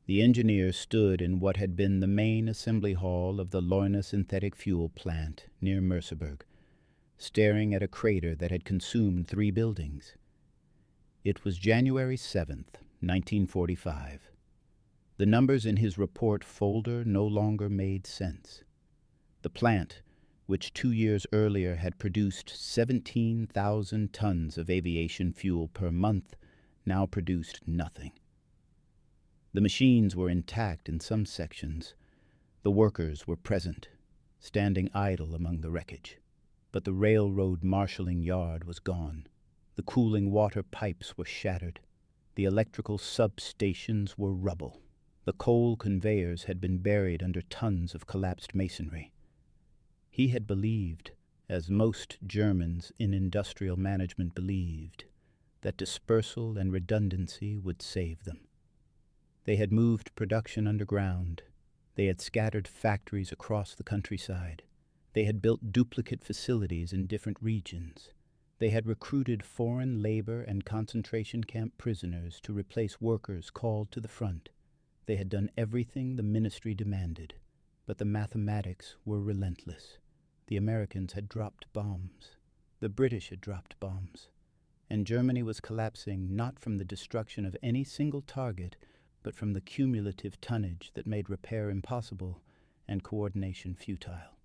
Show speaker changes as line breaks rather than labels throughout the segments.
The engineer stood in what had been the main assembly hall of the Leuna synthetic fuel plant near Merseburg, staring at a crater that had consumed 3 buildings. It was January 7th, 1945. The numbers in his report folder no longer made sense. The plant, which 2 years earlier had produced 17,000 tons of aviation fuel per month, now produced nothing. The machines were intact in some sections. The workers were present, standing idle among the wreckage. But the railroad marshaling yard was gone. The cooling water pipes were shattered. The electrical substations were rubble. The coal conveyors had been buried under tons of collapsed masonry. He had believed, as most Germans in industrial management believed, that dispersal and redundancy would save them. They had moved production underground. They had scattered factories across the countryside. They had built duplicate facilities in different regions. They had recruited foreign labor and concentration camp prisoners to replace workers called to the front. They had done everything the ministry demanded, but the mathematics were relentless. The Americans had dropped bombs. The British had dropped bombs. And Germany was collapsing not from the destruction of any single target, but from the cumulative tonnage that made repair impossible and coordination futile.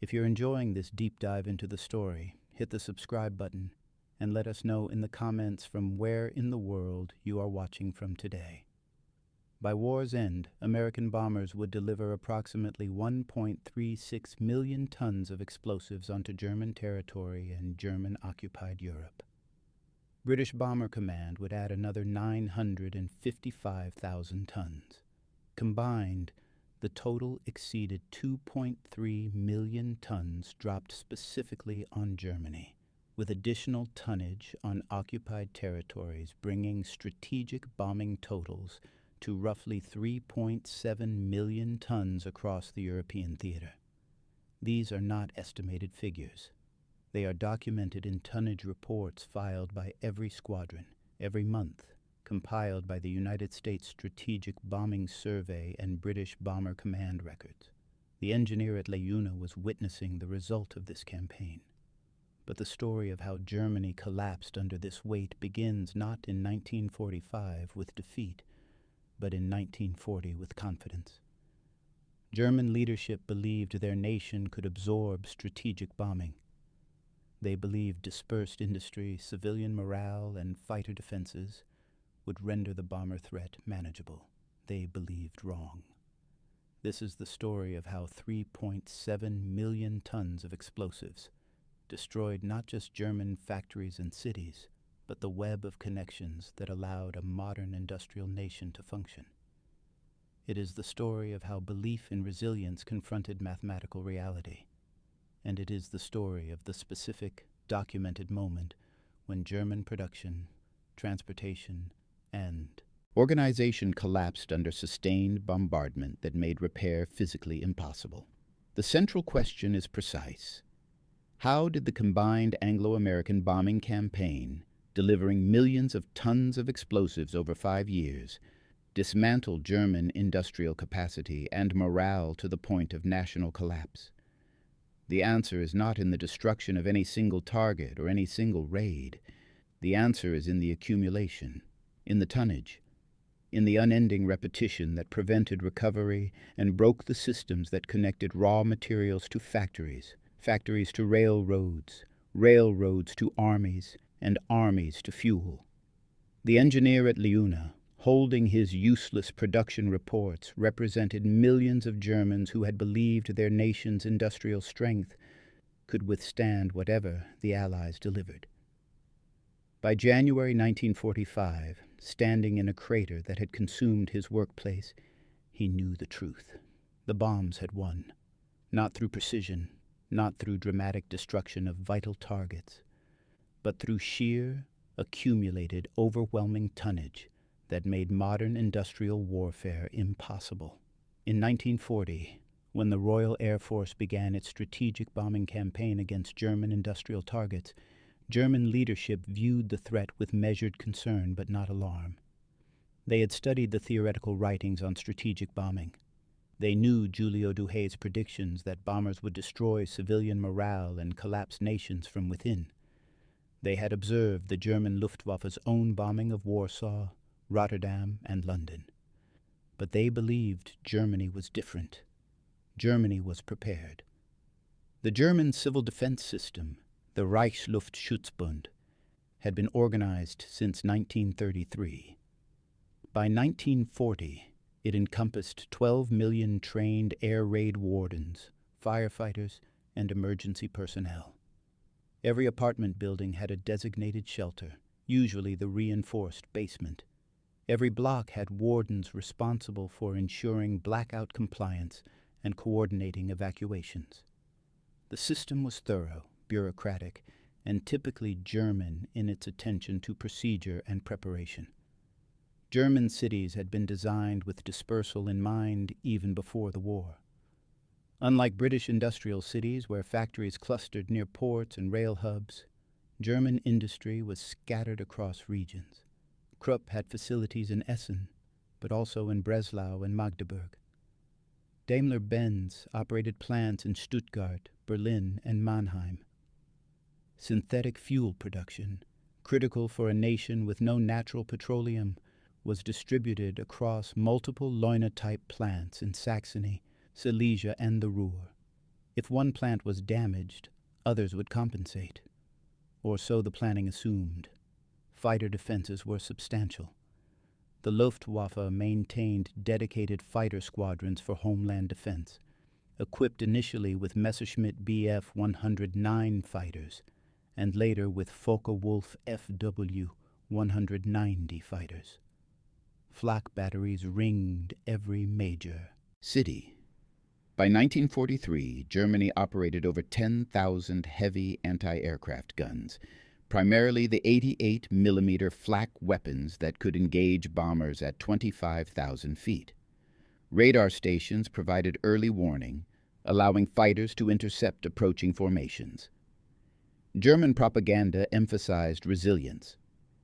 If you're enjoying this deep dive into the story, hit the subscribe button and let us know in the comments from where in the world you are watching from today. By war's end, American bombers would deliver approximately 1.36 million tons of explosives onto German territory and German-occupied Europe. British Bomber Command would add another 955,000 tons. Combined, the total exceeded 2.3 million tons dropped specifically on Germany, with additional tonnage on occupied territories bringing strategic bombing totals to roughly 3.7 million tons across the European theater. These are not estimated figures. They are documented in tonnage reports filed by every squadron, every month, compiled by the United States Strategic Bombing Survey and British Bomber Command records. The engineer at Leuna was witnessing the result of this campaign. But the story of how Germany collapsed under this weight begins not in 1945 with defeat, but in 1940 with confidence. German leadership believed their nation could absorb strategic bombing. They believed dispersed industry, civilian morale, and fighter defenses would render the bomber threat manageable. They believed wrong. This is the story of how 3.7 million tons of explosives destroyed not just German factories and cities, but the web of connections that allowed a modern industrial nation to function. It is the story of how belief in resilience confronted mathematical reality. And it is the story of the specific, documented moment when German production, transportation, and organization collapsed under sustained bombardment that made repair physically impossible. The central question is precise. How did the combined Anglo-American bombing campaign, delivering millions of tons of explosives over 5 years, dismantle German industrial capacity and morale to the point of national collapse? The answer is not in the destruction of any single target or any single raid. The answer is in the accumulation, in the tonnage, in the unending repetition that prevented recovery and broke the systems that connected raw materials to factories, factories to railroads, railroads to armies, and armies to fuel. The engineer at Leuna, holding his useless production reports, represented millions of Germans who had believed their nation's industrial strength could withstand whatever the Allies delivered. By January 1945, standing in a crater that had consumed his workplace, he knew the truth. The bombs had won, not through precision, not through dramatic destruction of vital targets, but through sheer, accumulated, overwhelming tonnage that made modern industrial warfare impossible. In 1940, when the Royal Air Force began its strategic bombing campaign against German industrial targets, German leadership viewed the threat with measured concern but not alarm. They had studied the theoretical writings on strategic bombing. They knew Giulio Douhet's predictions that bombers would destroy civilian morale and collapse nations from within. They had observed the German Luftwaffe's own bombing of Warsaw, Rotterdam, and London. But they believed Germany was different. Germany was prepared. The German civil defense system, the Reichsluftschutzbund, had been organized since 1933. By 1940, it encompassed 12 million trained air raid wardens, firefighters, and emergency personnel. Every apartment building had a designated shelter, usually the reinforced basement. Every block had wardens responsible for ensuring blackout compliance and coordinating evacuations. The system was thorough, bureaucratic, and typically German in its attention to procedure and preparation. German cities had been designed with dispersal in mind even before the war. Unlike British industrial cities where factories clustered near ports and rail hubs, German industry was scattered across regions. Krupp had facilities in Essen, but also in Breslau and Magdeburg. Daimler-Benz operated plants in Stuttgart, Berlin, and Mannheim. Synthetic fuel production, critical for a nation with no natural petroleum, was distributed across multiple Leuna-type plants in Saxony, Silesia, and the Ruhr. If one plant was damaged, others would compensate. Or so the planning assumed. Fighter defenses were substantial. The Luftwaffe maintained dedicated fighter squadrons for homeland defense, equipped initially with Messerschmitt Bf 109 fighters, and later with Focke-Wulf FW 190 fighters. Flak batteries ringed every major city. By 1943, Germany operated over 10,000 heavy anti-aircraft guns, primarily the 88mm flak weapons that could engage bombers at 25,000 feet. Radar stations provided early warning, allowing fighters to intercept approaching formations. German propaganda emphasized resilience.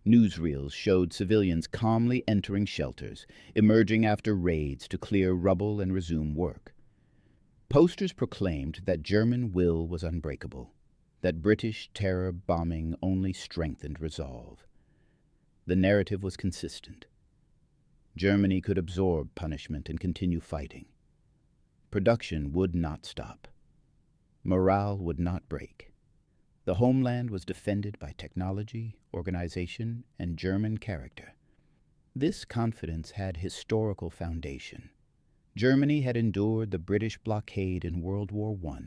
Newsreels showed civilians calmly entering shelters, emerging after raids to clear rubble and resume work. Posters proclaimed that German will was unbreakable, that British terror bombing only strengthened resolve. The narrative was consistent. Germany could absorb punishment and continue fighting. Production would not stop. Morale would not break. The homeland was defended by technology, organization, and German character. This confidence had historical foundation. Germany had endured the British blockade in World War I,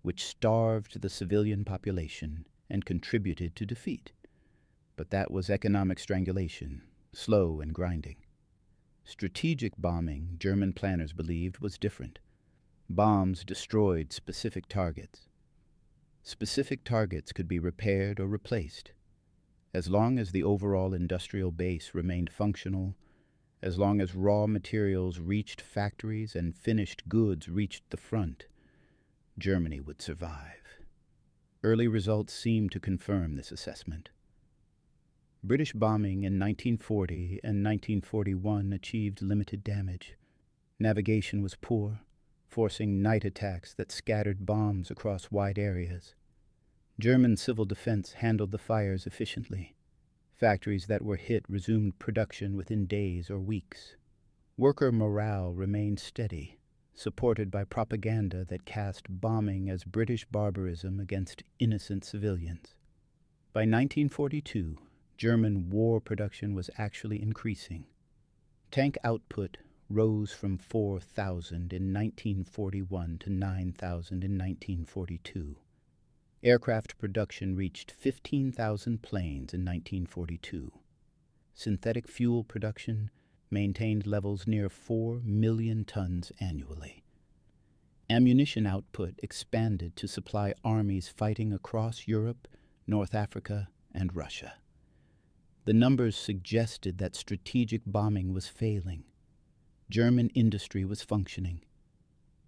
which starved the civilian population and contributed to defeat. But that was economic strangulation, slow and grinding. Strategic bombing, German planners believed, was different. Bombs destroyed specific targets. Specific targets could be repaired or replaced. As long as the overall industrial base remained functional, as long as raw materials reached factories and finished goods reached the front, Germany would survive. Early results seemed to confirm this assessment. British bombing in 1940 and 1941 achieved limited damage. Navigation was poor, forcing night attacks that scattered bombs across wide areas. German civil defense handled the fires efficiently. Factories that were hit resumed production within days or weeks. Worker morale remained steady, supported by propaganda that cast bombing as British barbarism against innocent civilians. By 1942, German war production was actually increasing. Tank output rose from 4,000 in 1941 to 9,000 in 1942. Aircraft production reached 15,000 planes in 1942. Synthetic fuel production maintained levels near 4 million tons annually. Ammunition output expanded to supply armies fighting across Europe, North Africa, and Russia. The numbers suggested that strategic bombing was failing. German industry was functioning.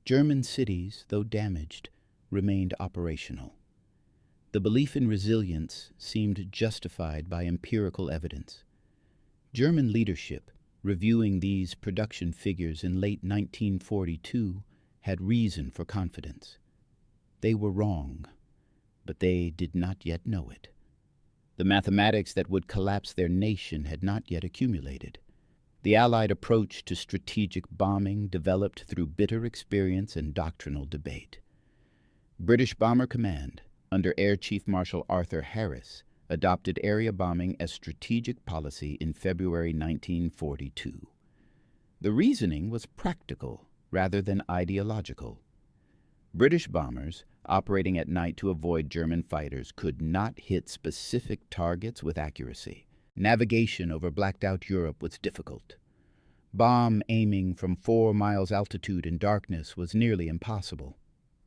German cities, though damaged, remained operational. The belief in resilience seemed justified by empirical evidence. German leadership, Reviewing these production figures in late 1942 had reason for confidence. They were wrong, but they did not yet know it. The mathematics that would collapse their nation had not yet accumulated. The Allied approach to strategic bombing developed through bitter experience and doctrinal debate. British Bomber Command, under Air Chief Marshal Arthur Harris, adopted area bombing as strategic policy in February 1942. The reasoning was practical rather than ideological. British bombers, operating at night to avoid German fighters, could not hit specific targets with accuracy. Navigation over blacked-out Europe was difficult. Bomb aiming from 4 miles altitude in darkness was nearly impossible.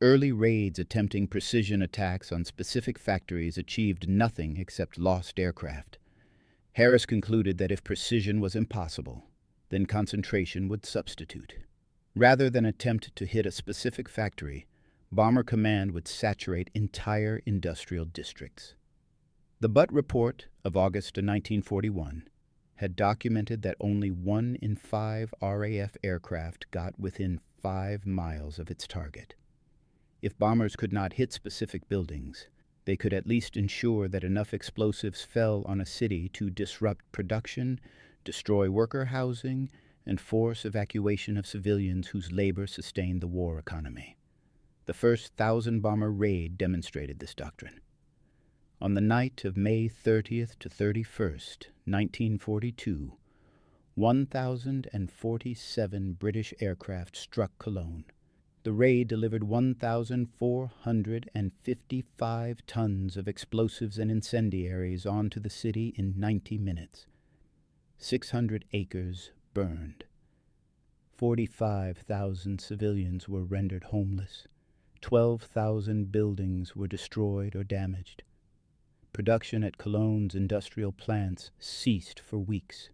Early raids attempting precision attacks on specific factories achieved nothing except lost aircraft. Harris concluded that if precision was impossible, then concentration would substitute. Rather than attempt to hit a specific factory, Bomber Command would saturate entire industrial districts. The Butt Report of August 1941 had documented that only 1 in 5 RAF aircraft got within 5 miles of its target. If bombers could not hit specific buildings, they could at least ensure that enough explosives fell on a city to disrupt production, destroy worker housing, and force evacuation of civilians whose labor sustained the war economy. The first 1,000-bomber raid demonstrated this doctrine. On the night of May 30th to 31st, 1942, 1,047 British aircraft struck Cologne. The raid delivered 1,455 tons of explosives and incendiaries onto the city in 90 minutes. 600 acres burned. 45,000 civilians were rendered homeless. 12,000 buildings were destroyed or damaged. Production at Cologne's industrial plants ceased for weeks.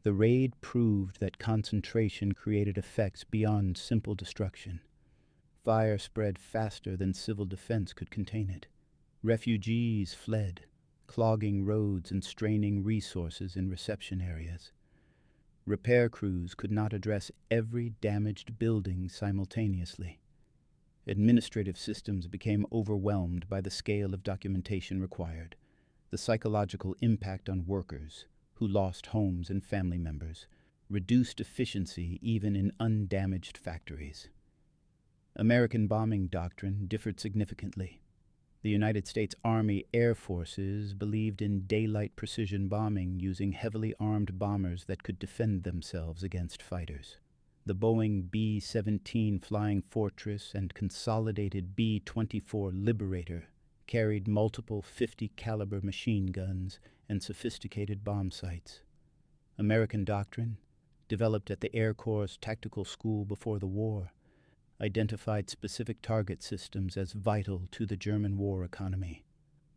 The raid proved that concentration created effects beyond simple destruction. Fire spread faster than civil defense could contain it. Refugees fled, clogging roads and straining resources in reception areas. Repair crews could not address every damaged building simultaneously. Administrative systems became overwhelmed by the scale of documentation required. The psychological impact on workers, who lost homes and family members, reduced efficiency even in undamaged factories. American bombing doctrine differed significantly. The United States Army Air Forces believed in daylight precision bombing using heavily armed bombers that could defend themselves against fighters. The Boeing B-17 Flying Fortress and consolidated B-24 Liberator carried multiple 50-caliber machine guns and sophisticated bomb sights. American doctrine, developed at the Air Corps' tactical school before the war, identified specific target systems as vital to the German war economy: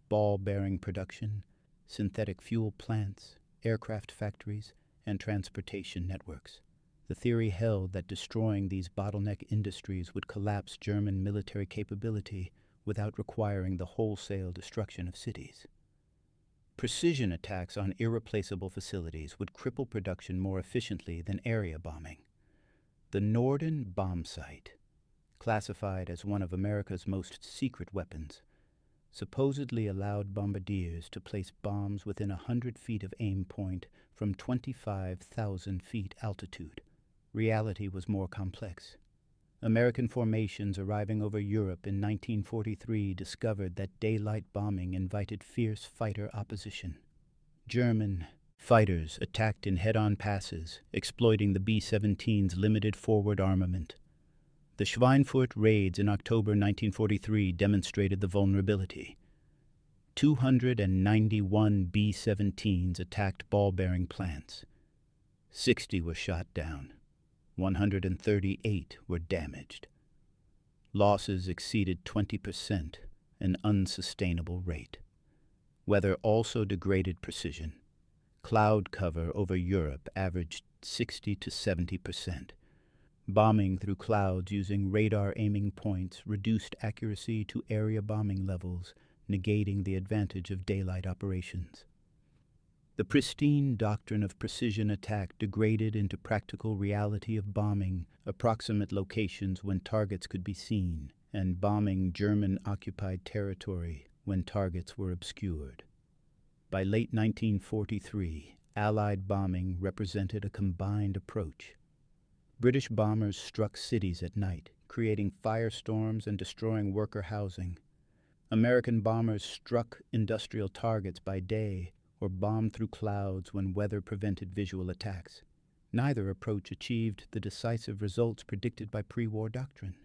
ball-bearing production, synthetic fuel plants, aircraft factories, and transportation networks. The theory held that destroying these bottleneck industries would collapse German military capability without requiring the wholesale destruction of cities. Precision attacks on irreplaceable facilities would cripple production more efficiently than area bombing. The Norden bomb site, classified as one of America's most secret weapons, supposedly allowed bombardiers to place bombs within 100 feet of aim point from 25,000 feet altitude. Reality was more complex. American formations arriving over Europe in 1943 discovered that daylight bombing invited fierce fighter opposition. German fighters attacked in head-on passes, exploiting the B-17's limited forward armament. The Schweinfurt raids in October 1943 demonstrated the vulnerability. 291 B-17s attacked ball-bearing plants. 60 were shot down. 138 were damaged. Losses exceeded 20%, an unsustainable rate. Weather also degraded precision. Cloud cover over Europe averaged 60 to 70%. Bombing through clouds using radar aiming points reduced accuracy to area bombing levels, negating the advantage of daylight operations. The pristine doctrine of precision attack degraded into practical reality of bombing approximate locations when targets could be seen, and bombing German-occupied territory when targets were obscured. By late 1943, Allied bombing represented a combined approach. British bombers struck cities at night, creating firestorms and destroying worker housing. American bombers struck industrial targets by day or bombed through clouds when weather prevented visual attacks. Neither approach achieved the decisive results predicted by pre-war doctrine,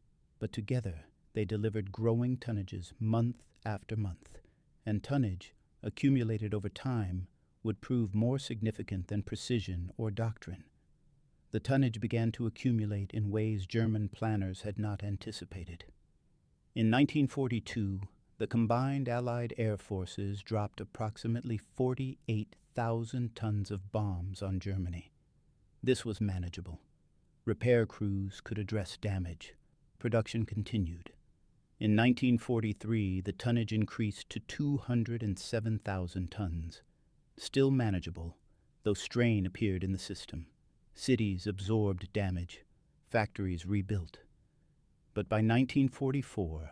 but together they delivered growing tonnages month after month, and tonnage, accumulated over time, would prove more significant than precision or doctrine. The tonnage began to accumulate in ways German planners had not anticipated. In 1942, the combined Allied air forces dropped approximately 48,000 tons of bombs on Germany. This was manageable. Repair crews could address damage. Production continued. In 1943, the tonnage increased to 207,000 tons. Still manageable, though strain appeared in the system. Cities absorbed damage. Factories rebuilt. But by 1944,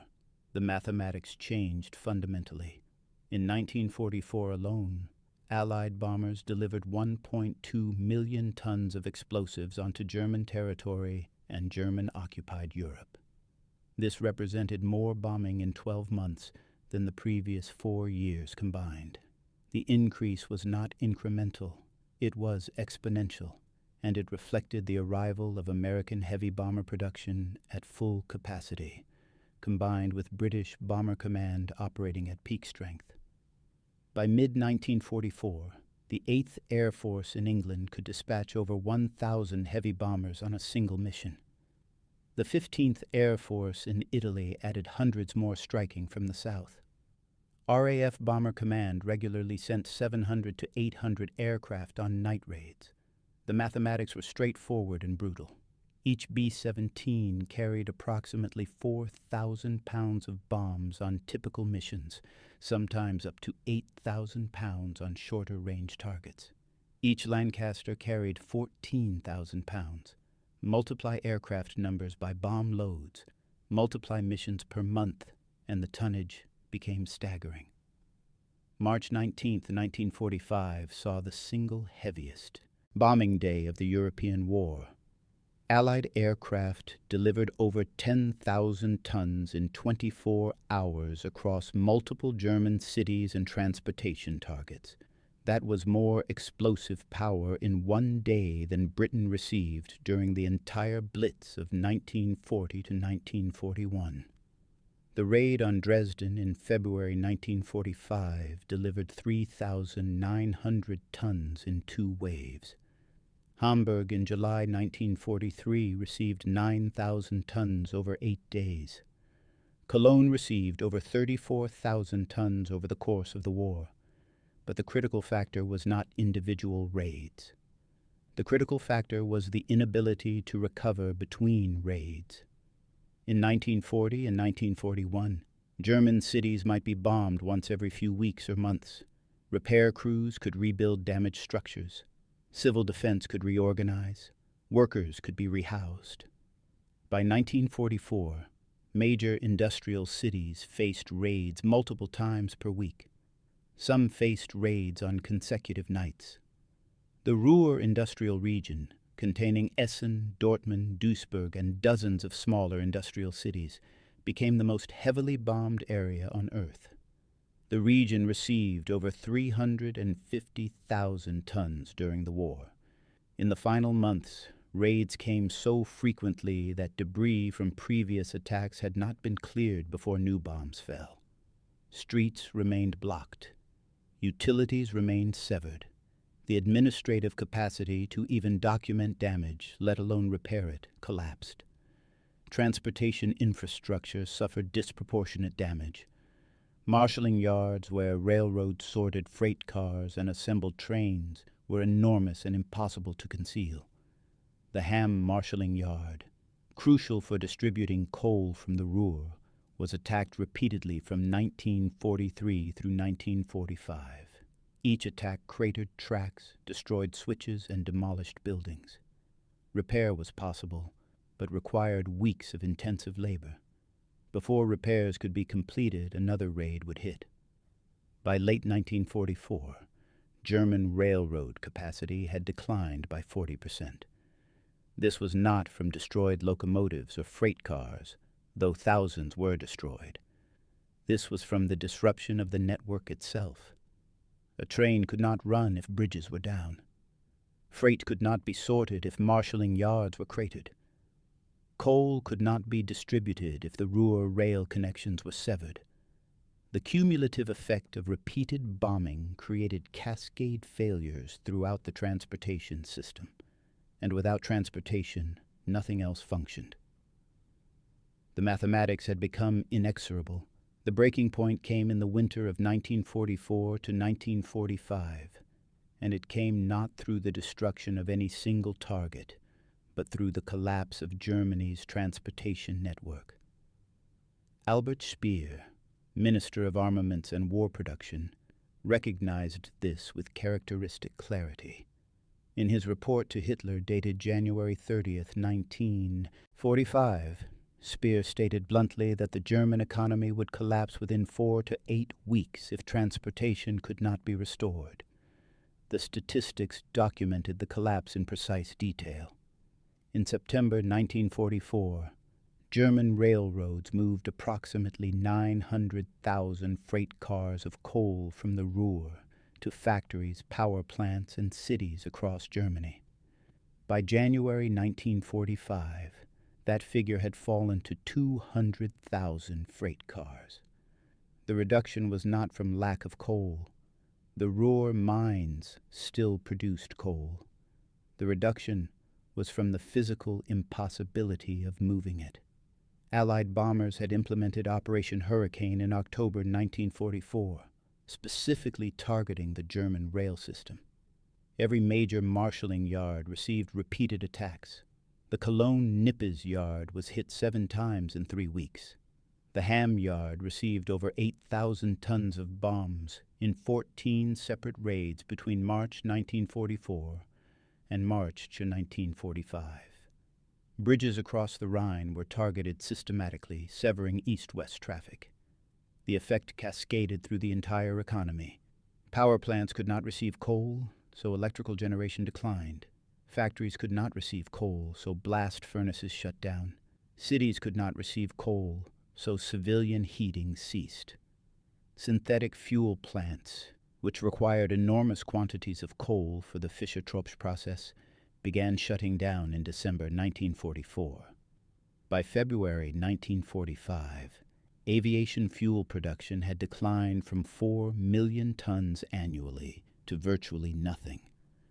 the mathematics changed fundamentally. In 1944 alone, Allied bombers delivered 1.2 million tons of explosives onto German territory and German-occupied Europe. This represented more bombing in 12 months than the previous 4 years combined. The increase was not incremental, it was exponential, and it reflected the arrival of American heavy bomber production at full capacity, combined with British Bomber Command operating at peak strength. By mid-1944, the 8th Air Force in England could dispatch over 1,000 heavy bombers on a single mission. The 15th Air Force in Italy added hundreds more striking from the south. RAF Bomber Command regularly sent 700 to 800 aircraft on night raids. The mathematics were straightforward and brutal. Each B-17 carried approximately 4,000 pounds of bombs on typical missions, sometimes up to 8,000 pounds on shorter-range targets. Each Lancaster carried 14,000 pounds. Multiply aircraft numbers by bomb loads, multiply missions per month, and the tonnage became staggering. March 19, 1945 saw the single heaviest bombing day of the European War. Allied aircraft delivered over 10,000 tons in 24 hours across multiple German cities and transportation targets. That was more explosive power in one day than Britain received during the entire Blitz of 1940 to 1941. The raid on Dresden in February 1945 delivered 3,900 tons in 2 waves. Hamburg in July 1943 received 9,000 tons over 8 days. Cologne received over 34,000 tons over the course of the war. But the critical factor was not individual raids. The critical factor was the inability to recover between raids. In 1940 and 1941, German cities might be bombed once every few weeks or months. Repair crews could rebuild damaged structures. Civil defense could reorganize. Workers could be rehoused. By 1944, major industrial cities faced raids multiple times per week. Some faced raids on consecutive nights. The Ruhr industrial region, containing Essen, Dortmund, Duisburg, and dozens of smaller industrial cities, became the most heavily bombed area on Earth. The region received over 350,000 tons during the war. In the final months, raids came so frequently that debris from previous attacks had not been cleared before new bombs fell. Streets remained blocked. Utilities remained severed. The administrative capacity to even document damage, let alone repair it, collapsed. Transportation infrastructure suffered disproportionate damage. Marshaling yards where railroads sorted freight cars and assembled trains were enormous and impossible to conceal. The Ham marshaling yard, crucial for distributing coal from the Ruhr, was attacked repeatedly from 1943 through 1945. Each attack cratered tracks, destroyed switches, and demolished buildings. Repair was possible, but required weeks of intensive labor. Before repairs could be completed, another raid would hit. By late 1944, German railroad capacity had declined by 40%. This was not from destroyed locomotives or freight cars, though thousands were destroyed. This was from the disruption of the network itself. A train could not run if bridges were down. Freight could not be sorted if marshaling yards were cratered. Coal could not be distributed if the Ruhr rail connections were severed. The cumulative effect of repeated bombing created cascade failures throughout the transportation system, and without transportation, nothing else functioned. The mathematics had become inexorable. The breaking point came in the winter of 1944 to 1945, and it came not through the destruction of any single target, but through the collapse of Germany's transportation network. Albert Speer, Minister of Armaments and War Production, recognized this with characteristic clarity. In his report to Hitler dated January 30th, 1945, Speer stated bluntly that the German economy would collapse within 4 to 8 weeks if transportation could not be restored. The statistics documented the collapse in precise detail. In September 1944, German railroads moved approximately 900,000 freight cars of coal from the Ruhr to factories, power plants, and cities across Germany. By January 1945, that figure had fallen to 200,000 freight cars. The reduction was not from lack of coal. The Ruhr mines still produced coal. The reduction was from the physical impossibility of moving it. Allied bombers had implemented Operation Hurricane in October 1944, specifically targeting the German rail system. Every major marshaling yard received repeated attacks. The Cologne Nippes yard was hit 7 times in 3 weeks. The Ham yard received over 8,000 tons of bombs in 14 separate raids between March 1944 and March 1945. Bridges across the Rhine were targeted systematically, severing east-west traffic. The effect cascaded through the entire economy. Power plants could not receive coal, so electrical generation declined. Factories could not receive coal, so blast furnaces shut down. Cities could not receive coal, so civilian heating ceased. Synthetic fuel plants, which required enormous quantities of coal for the Fischer-Tropsch process, began shutting down in December 1944. By February 1945, aviation fuel production had declined from 4 million tons annually to virtually nothing.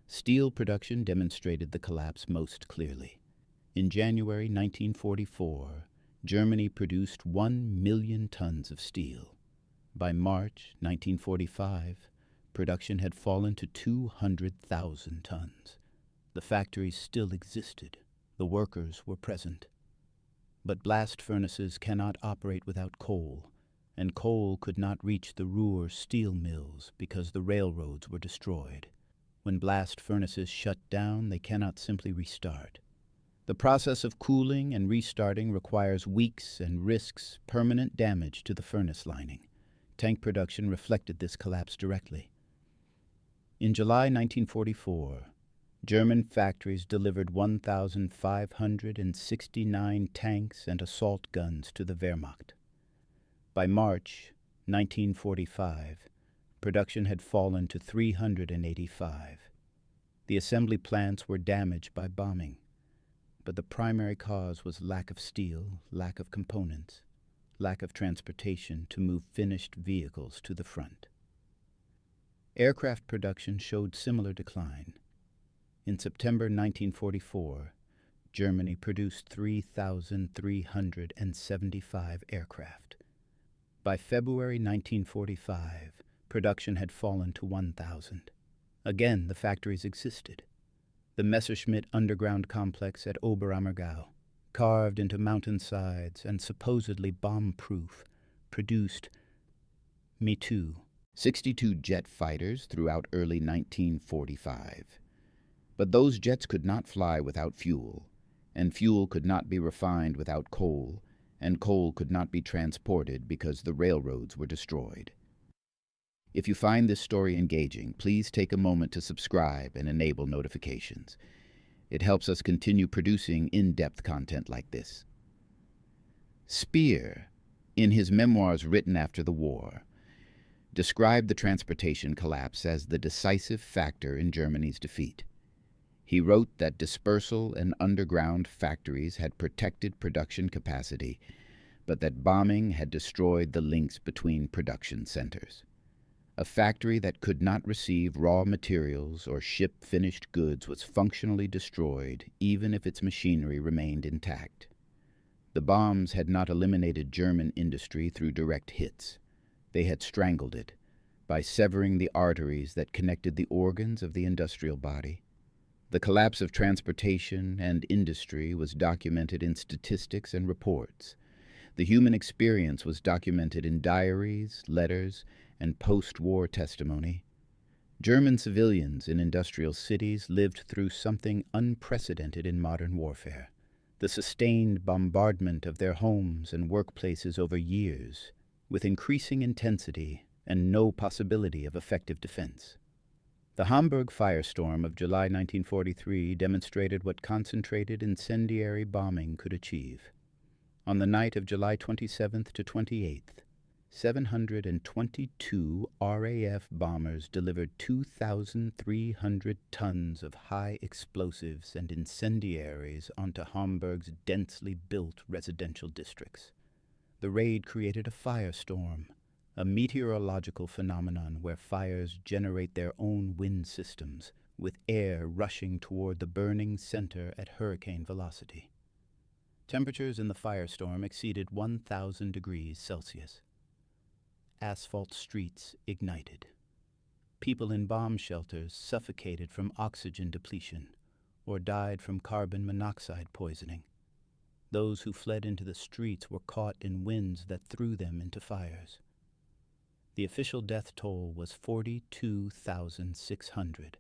Steel production demonstrated the collapse most clearly. In January 1944, Germany produced 1 million tons of steel. By March 1945, production had fallen to 200,000 tons. The factories still existed. The workers were present. But blast furnaces cannot operate without coal, and coal could not reach the Ruhr steel mills because the railroads were destroyed. When blast furnaces shut down, they cannot simply restart. The process of cooling and restarting requires weeks and risks permanent damage to the furnace lining. Tank production reflected this collapse directly. In July 1944, German factories delivered 1,569 tanks and assault guns to the Wehrmacht. By March 1945, production had fallen to 385. The assembly plants were damaged by bombing, but the primary cause was lack of steel, lack of components, lack of transportation to move finished vehicles to the front. Aircraft production showed similar decline. In September 1944, Germany produced 3,375 aircraft. By February 1945, production had fallen to 1,000. Again, the factories existed. The Messerschmitt underground complex at Oberammergau, carved into mountainsides and supposedly bomb-proof, produced Me Too, 62 jet fighters throughout early 1945. But those jets could not fly without fuel, and fuel could not be refined without coal, and coal could not be transported because the railroads were destroyed. If you find this story engaging, please take a moment to subscribe and enable notifications. It helps us continue producing in-depth content like this. Speer, in his memoirs written after the war, described the transportation collapse as the decisive factor in Germany's defeat. He wrote that dispersal and underground factories had protected production capacity, but that bombing had destroyed the links between production centers. A factory that could not receive raw materials or ship finished goods was functionally destroyed, even if its machinery remained intact. The bombs had not eliminated German industry through direct hits. They had strangled it by severing the arteries that connected the organs of the industrial body. The collapse of transportation and industry was documented in statistics and reports. The human experience was documented in diaries, letters, and post-war testimony. German civilians in industrial cities lived through something unprecedented in modern warfare: the sustained bombardment of their homes and workplaces over years, with increasing intensity and no possibility of effective defense. The Hamburg firestorm of July 1943 demonstrated what concentrated incendiary bombing could achieve. On the night of July 27th to 28th, 722 RAF bombers delivered 2,300 tons of high explosives and incendiaries onto Hamburg's densely built residential districts. The raid created a firestorm, a meteorological phenomenon where fires generate their own wind systems, with air rushing toward the burning center at hurricane velocity. Temperatures in the firestorm exceeded 1,000 degrees Celsius. Asphalt streets ignited. People in bomb shelters suffocated from oxygen depletion or died from carbon monoxide poisoning. Those who fled into the streets were caught in winds that threw them into fires. The official death toll was 42,600.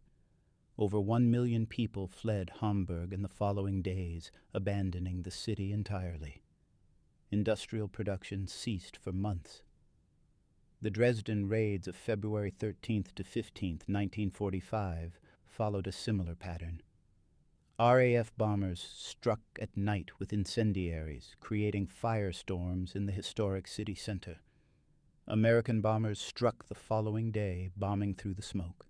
Over 1 million people fled Hamburg in the following days, abandoning the city entirely. Industrial production ceased for months. The Dresden raids of February 13th to 15th, 1945, followed a similar pattern. RAF bombers struck at night with incendiaries, creating firestorms in the historic city center. American bombers struck the following day, bombing through the smoke.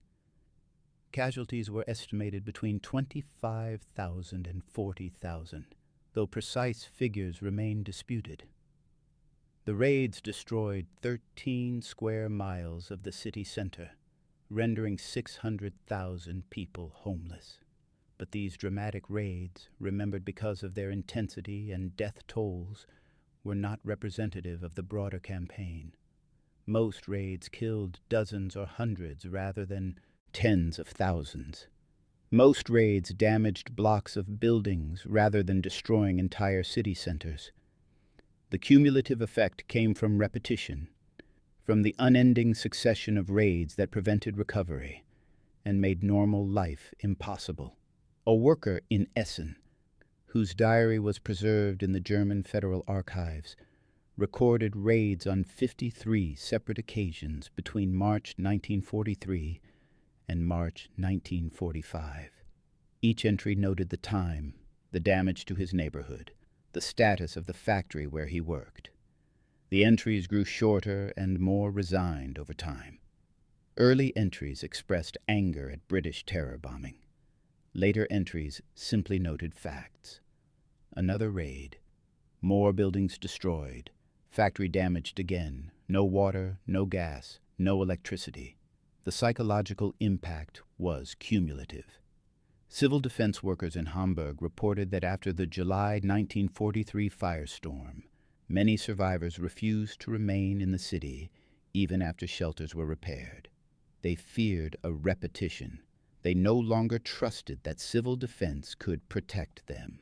Casualties were estimated between 25,000 and 40,000, though precise figures remain disputed. The raids destroyed 13 square miles of the city center, rendering 600,000 people homeless. But these dramatic raids, remembered because of their intensity and death tolls, were not representative of the broader campaign. Most raids killed dozens or hundreds rather than tens of thousands. Most raids damaged blocks of buildings rather than destroying entire city centers. The cumulative effect came from repetition, from the unending succession of raids that prevented recovery and made normal life impossible. A worker in Essen, whose diary was preserved in the German Federal Archives, recorded raids on 53 separate occasions between March 1943 and March 1945. Each entry noted the time, the damage to his neighborhood, the status of the factory where he worked. The entries grew shorter and more resigned over time. Early entries expressed anger at British terror bombing. Later entries simply noted facts. Another raid. More buildings destroyed. Factory damaged again. No water, no gas, no electricity. The psychological impact was cumulative. Civil defense workers in Hamburg reported that after the July 1943 firestorm, many survivors refused to remain in the city even after shelters were repaired. They feared a repetition. They no longer trusted that civil defense could protect them.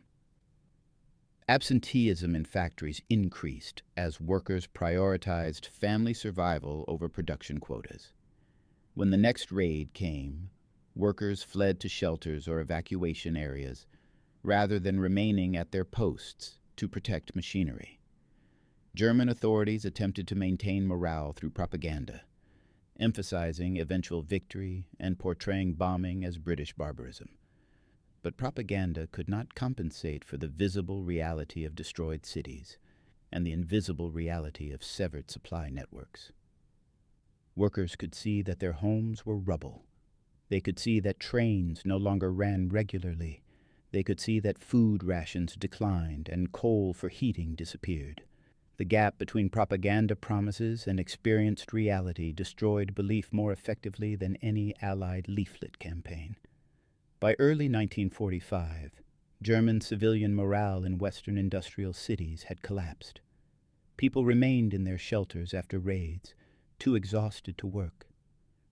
Absenteeism in factories increased as workers prioritized family survival over production quotas. When the next raid came, workers fled to shelters or evacuation areas rather than remaining at their posts to protect machinery. German authorities attempted to maintain morale through propaganda, emphasizing eventual victory and portraying bombing as British barbarism. But propaganda could not compensate for the visible reality of destroyed cities and the invisible reality of severed supply networks. Workers could see that their homes were rubble. They could see that trains no longer ran regularly. They could see that food rations declined and coal for heating disappeared. The gap between propaganda promises and experienced reality destroyed belief more effectively than any Allied leaflet campaign. By early 1945, German civilian morale in Western industrial cities had collapsed. People remained in their shelters after raids, too exhausted to work.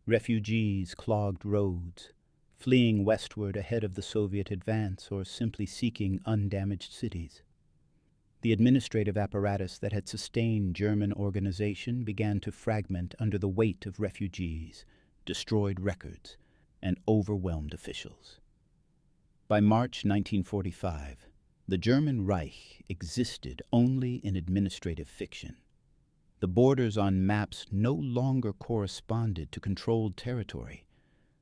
Refugees clogged roads, fleeing westward ahead of the Soviet advance or simply seeking undamaged cities. The administrative apparatus that had sustained German organization began to fragment under the weight of refugees, destroyed records, and overwhelmed officials. By March 1945, the German Reich existed only in administrative fiction. The borders on maps no longer corresponded to controlled territory.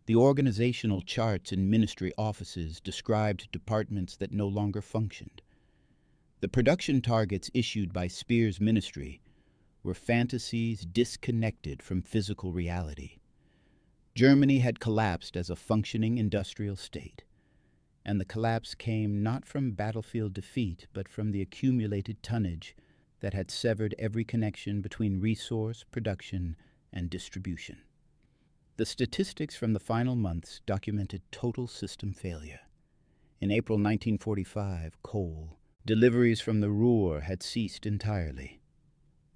The organizational charts in ministry offices described departments that no longer functioned. The production targets issued by Speer's ministry were fantasies disconnected from physical reality. Germany had collapsed as a functioning industrial state, and the collapse came not from battlefield defeat but from the accumulated tonnage that had severed every connection between resource, production, and distribution. The statistics from the final months documented total system failure. In April 1945, coal deliveries from the Ruhr had ceased entirely.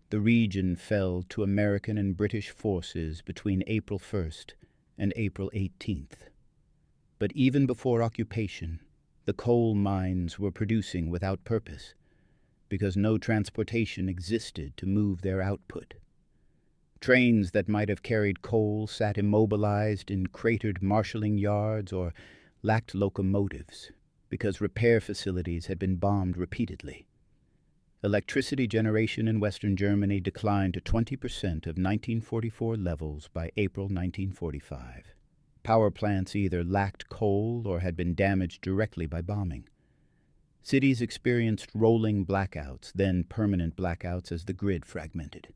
The region fell to American and British forces between April 1st and April 18th. But even before occupation, the coal mines were producing without purpose, because no transportation existed to move their output. Trains that might have carried coal sat immobilized in cratered marshaling yards or lacked locomotives, because repair facilities had been bombed repeatedly. Electricity generation in Western Germany declined to 20% of 1944 levels by April 1945. Power plants either lacked coal or had been damaged directly by bombing. Cities experienced rolling blackouts, then permanent blackouts as the grid fragmented.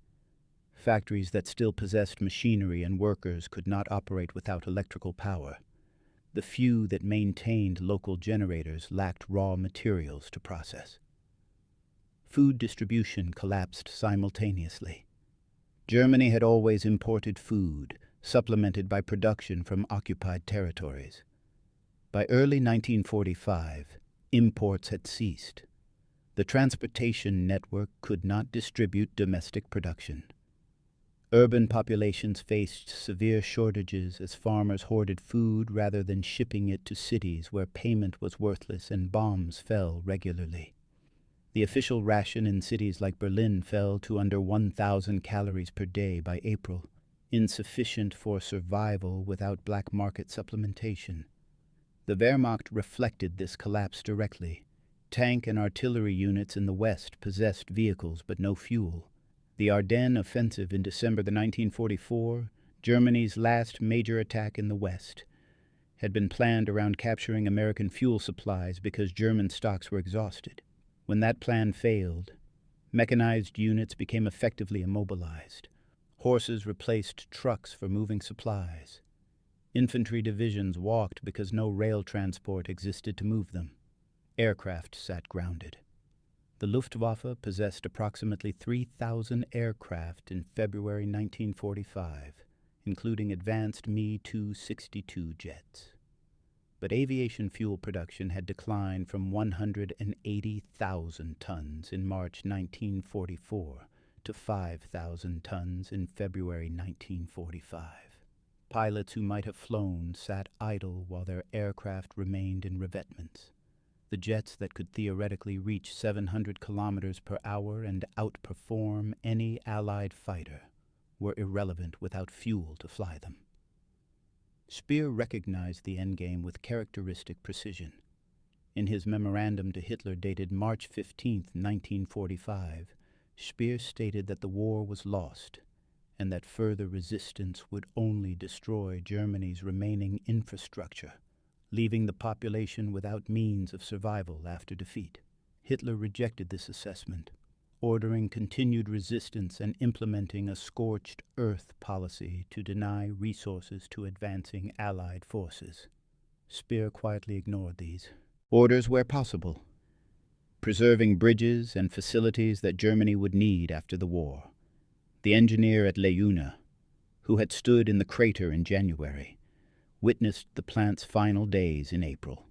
Factories that still possessed machinery and workers could not operate without electrical power. The few that maintained local generators lacked raw materials to process. Food distribution collapsed simultaneously. Germany had always imported food, supplemented by production from occupied territories. By early 1945, imports had ceased. The transportation network could not distribute domestic production. Urban populations faced severe shortages as farmers hoarded food rather than shipping it to cities where payment was worthless and bombs fell regularly. The official ration in cities like Berlin fell to under 1,000 calories per day by April, insufficient for survival without black market supplementation. The Wehrmacht reflected this collapse directly. Tank and artillery units in the West possessed vehicles but no fuel. The Ardennes offensive in December 1944, Germany's last major attack in the West, had been planned around capturing American fuel supplies because German stocks were exhausted. When that plan failed, mechanized units became effectively immobilized. Horses replaced trucks for moving supplies. Infantry divisions walked because no rail transport existed to move them. Aircraft sat grounded. The Luftwaff possessed approximately 3,000 aircraft in February 1945, including advanced Me-262 jets. But aviation fuel production had declined from 180,000 tons in March 1944 to 5,000 tons in February 1945. Pilots who might have flown sat idle while their aircraft remained in revetments. The jets that could theoretically reach 700 kilometers per hour and outperform any Allied fighter were irrelevant without fuel to fly them. Speer recognized the endgame with characteristic precision. In his memorandum to Hitler dated March 15, 1945, Speer stated that the war was lost and that further resistance would only destroy Germany's remaining infrastructure, leaving the population without means of survival after defeat. Hitler rejected this assessment, ordering continued resistance and implementing a scorched earth policy to deny resources to advancing Allied forces. Speer quietly ignored these orders where possible, preserving bridges and facilities that Germany would need after the war. The engineer at Leuna, who had stood in the crater in January, witnessed the plant's final days in April.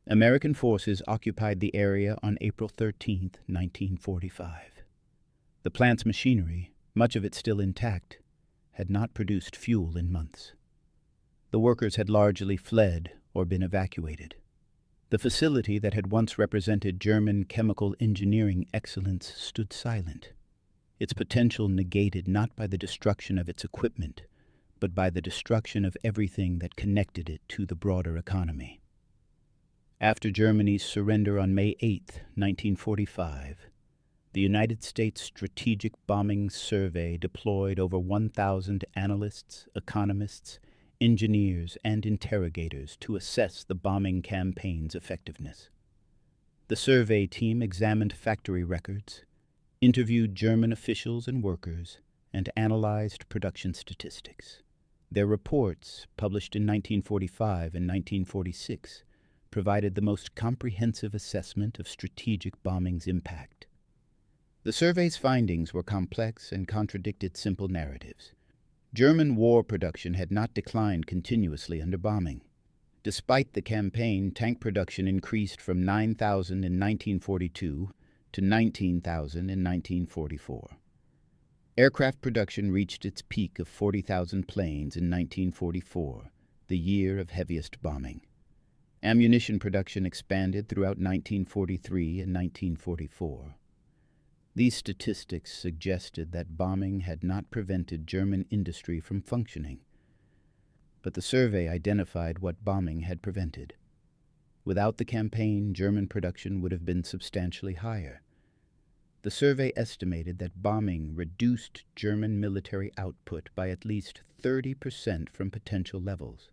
American forces occupied the area on April 13, 1945. The plant's machinery, much of it still intact, had not produced fuel in months. The workers had largely fled or been evacuated. The facility that had once represented German chemical engineering excellence stood silent, its potential negated not by the destruction of its equipment, but by the destruction of everything that connected it to the broader economy. After Germany's surrender on May 8, 1945, the United States Strategic Bombing Survey deployed over 1,000 analysts, economists, engineers, and interrogators to assess the bombing campaign's effectiveness. The survey team examined factory records, interviewed German officials and workers, and analyzed production statistics. Their reports, published in 1945 and 1946, provided the most comprehensive assessment of strategic bombing's impact. The survey's findings were complex and contradicted simple narratives. German war production had not declined continuously under bombing. Despite the campaign, tank production increased from 9,000 in 1942 to 19,000 in 1944. Aircraft production reached its peak of 40,000 planes in 1944, the year of heaviest bombing. Ammunition production expanded throughout 1943 and 1944. These statistics suggested that bombing had not prevented German industry from functioning, but the survey identified what bombing had prevented. Without the campaign, German production would have been substantially higher. The survey estimated that bombing reduced German military output by at least 30% from potential levels.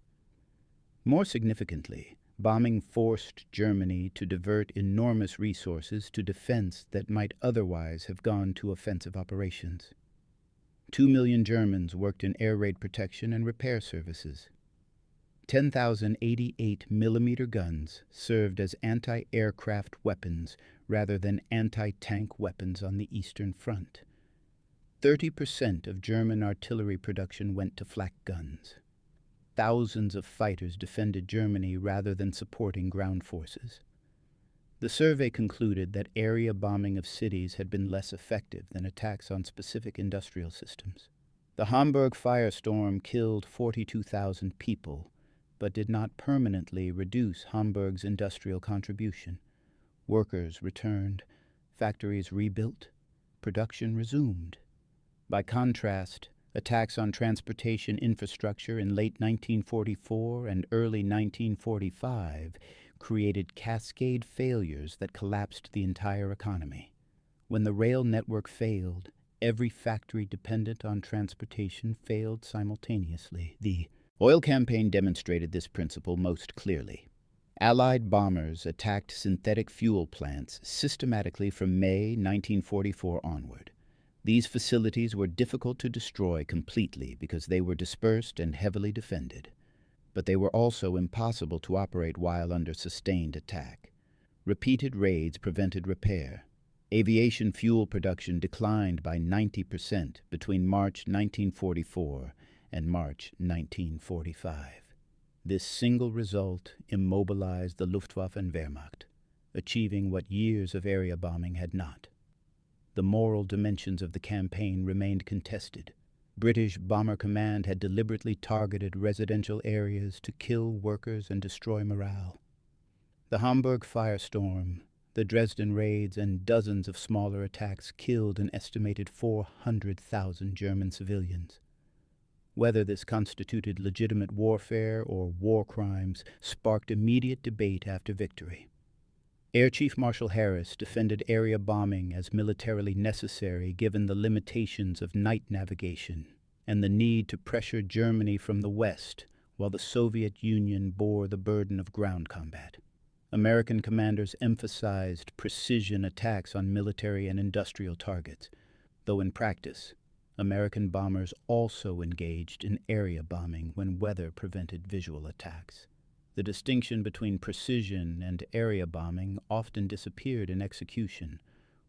More significantly, bombing forced Germany to divert enormous resources to defense that might otherwise have gone to offensive operations. 2 million Germans worked in air raid protection and repair services. 10,000 88mm guns served as anti-aircraft weapons rather than anti-tank weapons on the Eastern Front. 30% of German artillery production went to flak guns. Thousands of fighters defended Germany rather than supporting ground forces. The survey concluded that area bombing of cities had been less effective than attacks on specific industrial systems. The Hamburg firestorm killed 42,000 people, but did not permanently reduce Hamburg's industrial contribution. Workers returned, factories rebuilt, production resumed. By contrast, attacks on transportation infrastructure in late 1944 and early 1945 created cascade failures that collapsed the entire economy. When the rail network failed, every factory dependent on transportation failed simultaneously. The oil campaign demonstrated this principle most clearly. Allied bombers attacked synthetic fuel plants systematically from May 1944 onward. These facilities were difficult to destroy completely because they were dispersed and heavily defended, but they were also impossible to operate while under sustained attack. Repeated raids prevented repair. Aviation fuel production declined by 90% between March 1944 and March 1945. This single result immobilized the Luftwaff and Wehrmacht, achieving what years of area bombing had not. The moral dimensions of the campaign remained contested. British Bomber Command had deliberately targeted residential areas to kill workers and destroy morale. The Hamburg firestorm, the Dresden raids, and dozens of smaller attacks killed an estimated 400,000 German civilians. Whether this constituted legitimate warfare or war crimes sparked immediate debate after victory. Air Chief Marshal Harris defended area bombing as militarily necessary given the limitations of night navigation and the need to pressure Germany from the west, while the Soviet Union bore the burden of ground combat. American commanders emphasized precision attacks on military and industrial targets, though in practice, American bombers also engaged in area bombing when weather prevented visual attacks. The distinction between precision and area bombing often disappeared in execution,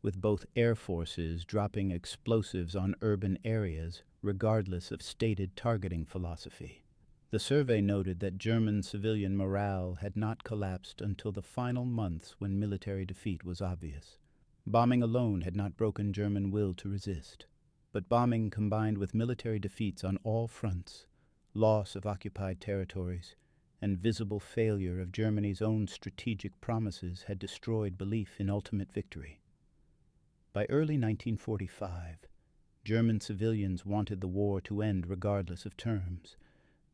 with both air forces dropping explosives on urban areas regardless of stated targeting philosophy. The survey noted that German civilian morale had not collapsed until the final months when military defeat was obvious. Bombing alone had not broken German will to resist, but bombing combined with military defeats on all fronts, loss of occupied territories, and visible failure of Germany's own strategic promises had destroyed belief in ultimate victory. By early 1945, German civilians wanted the war to end regardless of terms,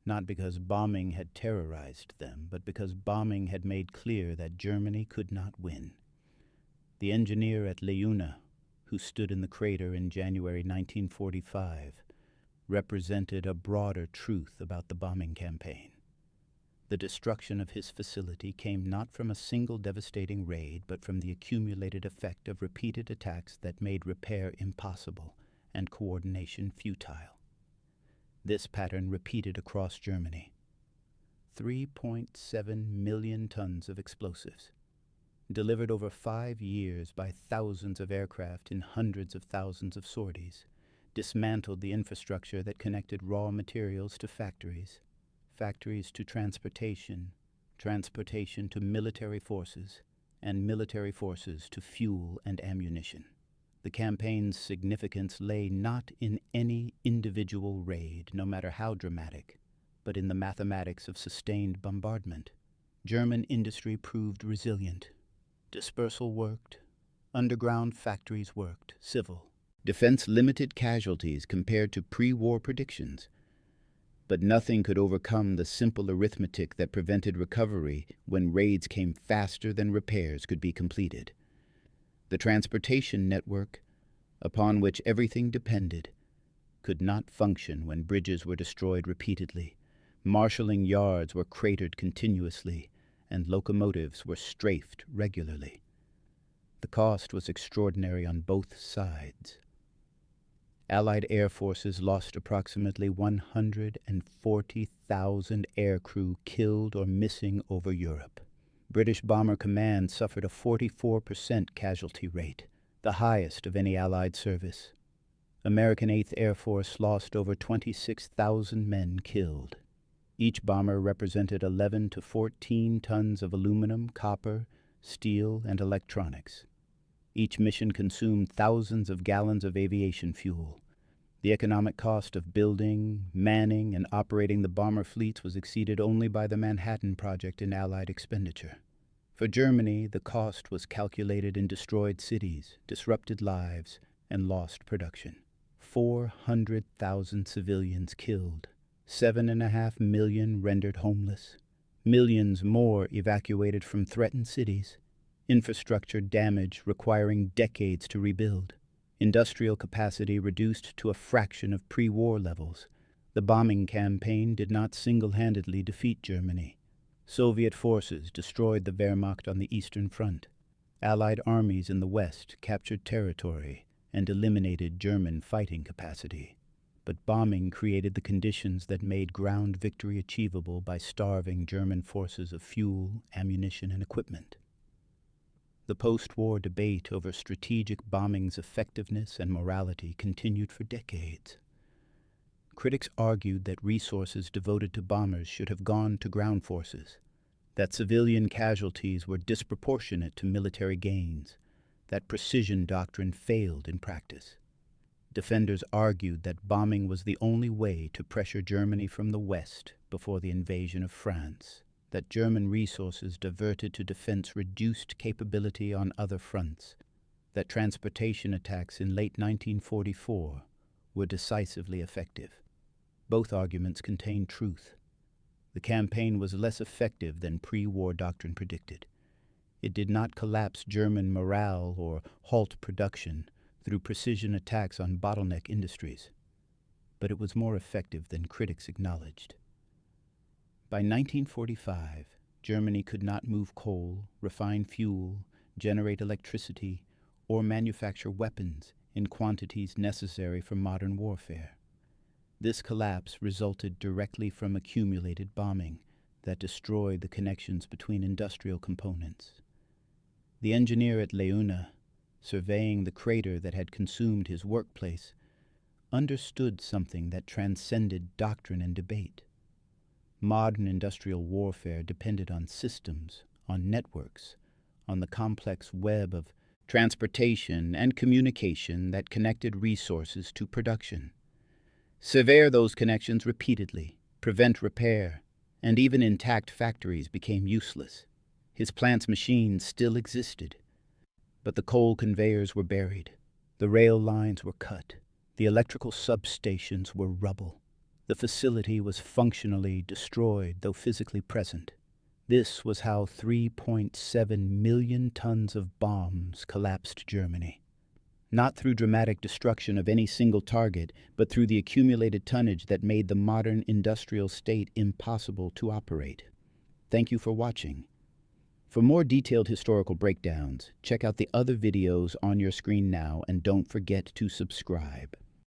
not because bombing had terrorized them, but because bombing had made clear that Germany could not win. The engineer at Leuna, who stood in the crater in January 1945, represented a broader truth about the bombing campaign. The destruction of his facility came not from a single devastating raid, but from the accumulated effect of repeated attacks that made repair impossible and coordination futile. This pattern repeated across Germany. 3.7 million tons of explosives, delivered over 5 years by thousands of aircraft in hundreds of thousands of sorties, dismantled the infrastructure that connected raw materials to factories, factories to transportation, transportation to military forces, and military forces to fuel and ammunition. The campaign's significance lay not in any individual raid, no matter how dramatic, but in the mathematics of sustained bombardment. German industry proved resilient. Dispersal worked. Underground factories worked. Civil defense limited casualties compared to pre-war predictions. But nothing could overcome the simple arithmetic that prevented recovery when raids came faster than repairs could be completed. The transportation network, upon which everything depended, could not function when bridges were destroyed repeatedly, marshaling yards were cratered continuously, and locomotives were strafed regularly. The cost was extraordinary on both sides. Allied air forces lost approximately 140,000 aircrew killed or missing over Europe. British Bomber Command suffered a 44% casualty rate, the highest of any Allied service. American 8th Air Force lost over 26,000 men killed. Each bomber represented 11 to 14 tons of aluminum, copper, steel, and electronics. Each mission consumed thousands of gallons of aviation fuel. The economic cost of building, manning, and operating the bomber fleets was exceeded only by the Manhattan Project in Allied expenditure. For Germany, the cost was calculated in destroyed cities, disrupted lives, and lost production. 400,000 civilians killed, 7.5 million rendered homeless, millions more evacuated from threatened cities, infrastructure damage requiring decades to rebuild, industrial capacity reduced to a fraction of pre-war levels. The bombing campaign did not single-handedly defeat Germany. Soviet forces destroyed the Wehrmacht on the Eastern Front. Allied armies in the West captured territory and eliminated German fighting capacity. But bombing created the conditions that made ground victory achievable by starving German forces of fuel, ammunition, and equipment. The post-war debate over strategic bombing's effectiveness and morality continued for decades. Critics argued that resources devoted to bombers should have gone to ground forces, that civilian casualties were disproportionate to military gains, that precision doctrine failed in practice. Defenders argued that bombing was the only way to pressure Germany from the west before the invasion of France, that German resources diverted to defense reduced capability on other fronts, that transportation attacks in late 1944 were decisively effective. Both arguments contain truth. The campaign was less effective than pre-war doctrine predicted. It did not collapse German morale or halt production through precision attacks on bottleneck industries, but it was more effective than critics acknowledged. By 1945, Germany could not move coal, refine fuel, generate electricity, or manufacture weapons in quantities necessary for modern warfare. This collapse resulted directly from accumulated bombing that destroyed the connections between industrial components. The engineer at Leuna, surveying the crater that had consumed his workplace, understood something that transcended doctrine and debate. Modern industrial warfare depended on systems, on networks, on the complex web of transportation and communication that connected resources to production. Sever those connections repeatedly, prevent repair, and even intact factories became useless. His plant's machines still existed, but the coal conveyors were buried, the rail lines were cut, the electrical substations were rubble. The facility was functionally destroyed, though physically present. This was how 3.7 million tons of bombs collapsed Germany. Not through dramatic destruction of any single target, but through the accumulated tonnage that made the modern industrial state impossible to operate. Thank you for watching. For more detailed historical breakdowns, check out the other videos on your screen now, and don't forget to subscribe.